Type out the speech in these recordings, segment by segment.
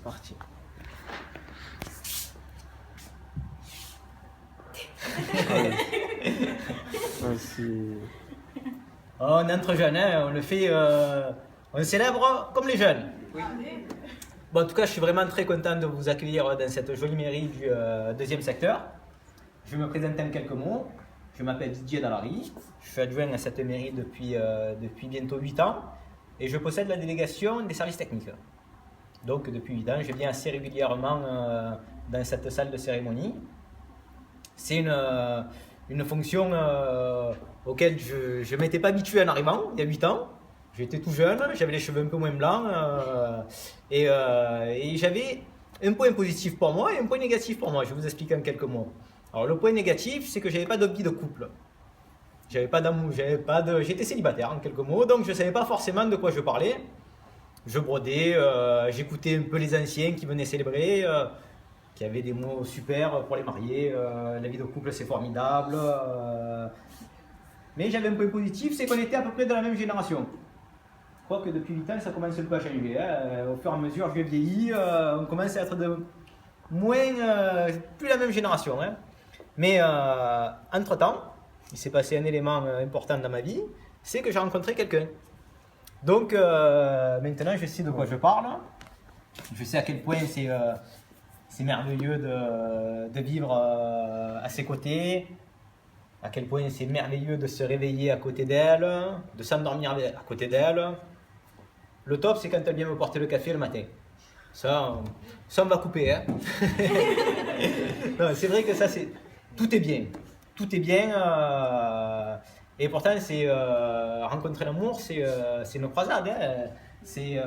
parti. On est entre jeunes, hein, on le fait, on célèbre comme les jeunes. Oui. Bon, en tout cas, je suis vraiment très content de vous accueillir dans cette jolie mairie du deuxième secteur. Je vais me présenter en quelques mots. Je m'appelle Didier Dallary, je suis adjoint à cette mairie depuis bientôt 8 ans et je possède la délégation des services techniques. Donc depuis 8 ans, je viens assez régulièrement dans cette salle de cérémonie. C'est une fonction auquel je ne m'étais pas habitué en arrivant il y a 8 ans. J'étais tout jeune, j'avais les cheveux un peu moins blancs et j'avais un point positif pour moi et un point négatif pour moi. Je vais vous expliquer en quelques mots. Alors le point négatif, c'est que j'avais pas de vie de couple. J'avais pas d'amour, j'étais célibataire en quelques mots, donc je savais pas forcément de quoi je parlais. Je brodais, j'écoutais un peu les anciens qui venaient célébrer, qui avaient des mots super pour les mariés, la vie de couple c'est formidable. Mais j'avais un point positif, c'est qu'on était à peu près de la même génération. Je crois que depuis 8 ans, ça commence un peu à changer. Hein. Au fur et à mesure, je vieillis, on commence à être plus la même génération. Hein. Mais entre-temps, il s'est passé un élément important dans ma vie, c'est que j'ai rencontré quelqu'un. Donc maintenant, je sais de quoi je parle. Je sais à quel point c'est merveilleux de vivre à ses côtés, à quel point c'est merveilleux de se réveiller à côté d'elle, de s'endormir à côté d'elle. Le top, c'est quand elle vient me porter le café le matin. Ça on va couper. Hein. C'est vrai que ça, tout est bien. Tout est bien. Et pourtant, rencontrer l'amour, c'est une croisade. Hein. C'est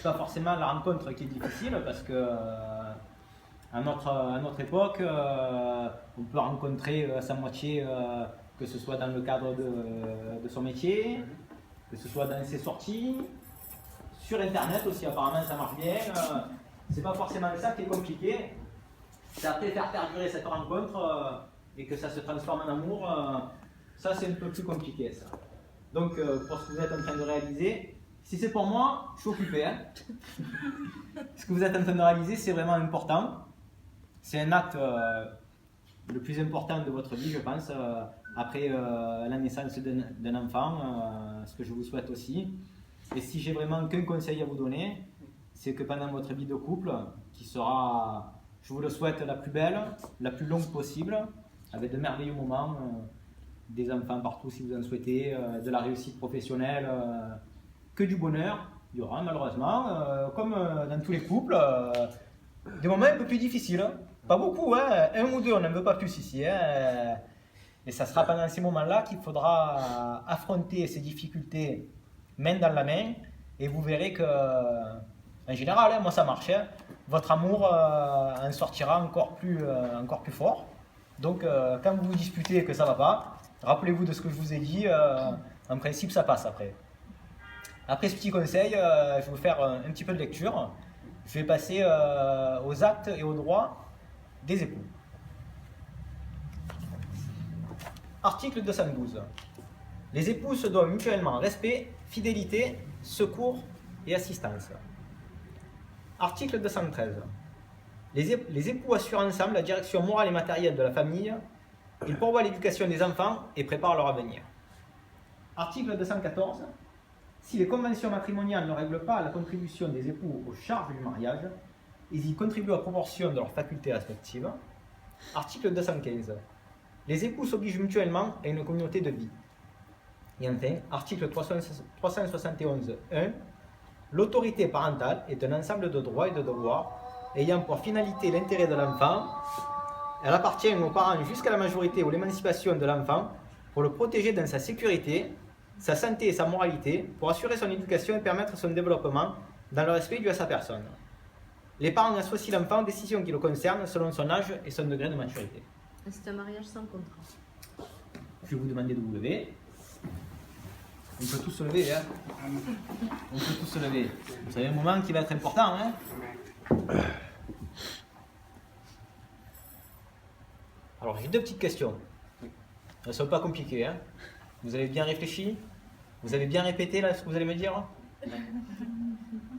pas forcément la rencontre qui est difficile parce que à notre époque, on peut rencontrer sa moitié, que ce soit dans le cadre de son métier, que ce soit dans ses sorties, sur Internet aussi, apparemment ça marche bien. C'est pas forcément ça qui est compliqué. C'est après faire perdurer cette rencontre et que ça se transforme en amour, ça c'est un peu plus compliqué ça. Donc pour ce que vous êtes en train de réaliser, si c'est pour moi, je suis occupé. Hein. Ce que vous êtes en train de réaliser, c'est vraiment important. C'est un acte le plus important de votre vie, je pense, après la naissance d'un enfant, ce que je vous souhaite aussi. Et si j'ai vraiment qu'un conseil à vous donner, c'est que pendant votre vie de couple, qui sera, je vous le souhaite, la plus belle, la plus longue possible, avec de merveilleux moments, des enfants partout si vous en souhaitez, de la réussite professionnelle, que du bonheur, il y aura malheureusement, comme dans tous les couples, des moments un peu plus difficiles. Pas beaucoup, hein. Un ou deux, on n'en veut pas plus ici. Hein. Et ça sera pendant ces moments-là qu'il faudra affronter ces difficultés main dans la main, et vous verrez que, en général, hein, moi ça marche, hein, votre amour en sortira encore plus fort. Donc, quand vous vous disputez et que ça ne va pas, rappelez-vous de ce que je vous ai dit, en principe ça passe après. Après ce petit conseil, je vais vous faire un petit peu de lecture. Je vais passer aux actes et aux droits des époux. Article 212. Les époux se doivent mutuellement respect, fidélité, secours et assistance. Article 213. Les époux assurent ensemble la direction morale et matérielle de la famille, ils pourvoient l'éducation des enfants et préparent leur avenir. Article 214. Si les conventions matrimoniales ne règlent pas la contribution des époux aux charges du mariage, ils y contribuent à proportion de leurs facultés respectives. Article 215. Les époux s'obligent mutuellement à une communauté de vie. Et enfin, article 371.1, l'autorité parentale est un ensemble de droits et de devoirs ayant pour finalité l'intérêt de l'enfant. Elle appartient aux parents jusqu'à la majorité ou l'émancipation de l'enfant pour le protéger dans sa sécurité, sa santé et sa moralité, pour assurer son éducation et permettre son développement dans le respect dû à sa personne. Les parents associent l'enfant aux décisions qui le concernent selon son âge et son degré de maturité. C'est un mariage sans contrat. Je vais vous demander de vous lever. On peut tous se lever, hein. On peut tous se lever. Vous savez un moment qui va être important, hein. Alors j'ai deux petites questions. Elles ne sont pas compliquées, hein. Vous avez bien réfléchi? Vous avez bien répété là ce que vous allez me dire?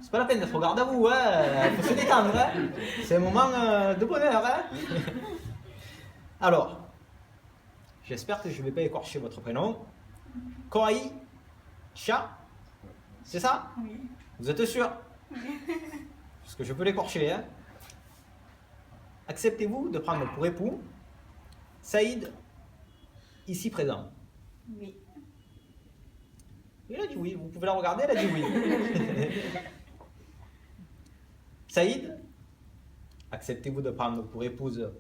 C'est pas la peine d'être au garde à vous, hein. Il faut se détendre. Hein. C'est un moment de bonheur. Hein. Alors, j'espère que je ne vais pas écorcher votre prénom. Koraï Cha, c'est ça? Oui. Vous êtes sûr? Oui. Parce que je peux l'écorcher. Hein. Acceptez-vous de prendre pour époux Saïd, ici présent? Oui. Il a dit oui, vous pouvez la regarder, elle a dit oui. Saïd, acceptez-vous de prendre pour épouse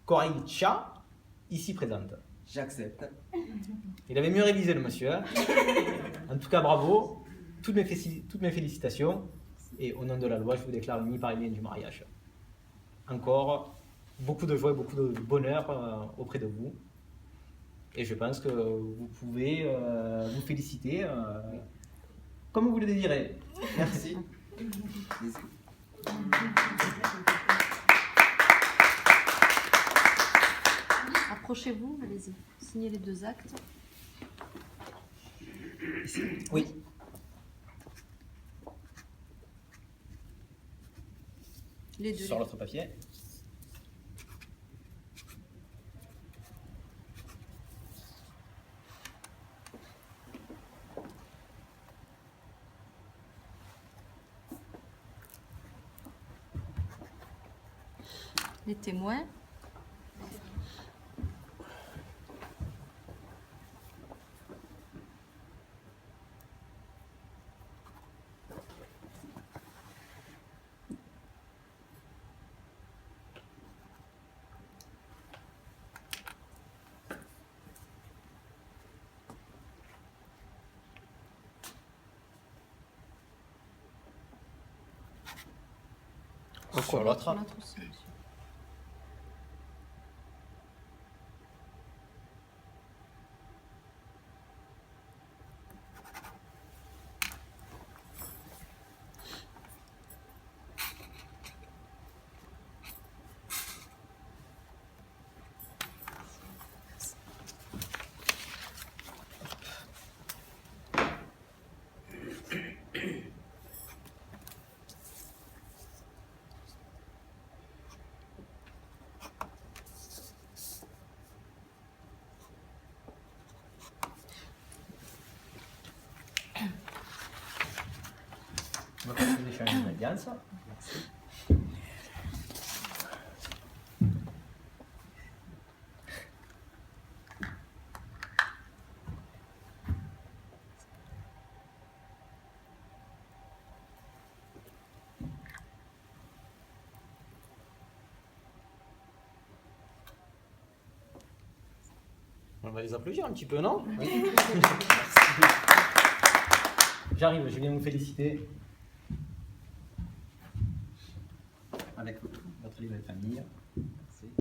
Koraï Cha, ici présente? J'accepte. Il avait mieux révisé le monsieur. Hein. En tout cas, bravo. Toutes mes félicitations. Et au nom de la loi, je vous déclare unis par les liens du mariage. Encore beaucoup de joie et beaucoup de bonheur auprès de vous. Et je pense que vous pouvez vous féliciter comme vous le désirez. Merci. Approchez-vous, allez-y. Signez les 2 actes. Oui. Les 2. Sur l'autre papier. Les témoins. Sur l'autre. L'autre aussi, monsieur. On va passer d'échanger une alliance. Merci. On va les applaudir un petit peu, non? Oui. J'arrive, je viens vous féliciter. Avec votre livre de famille.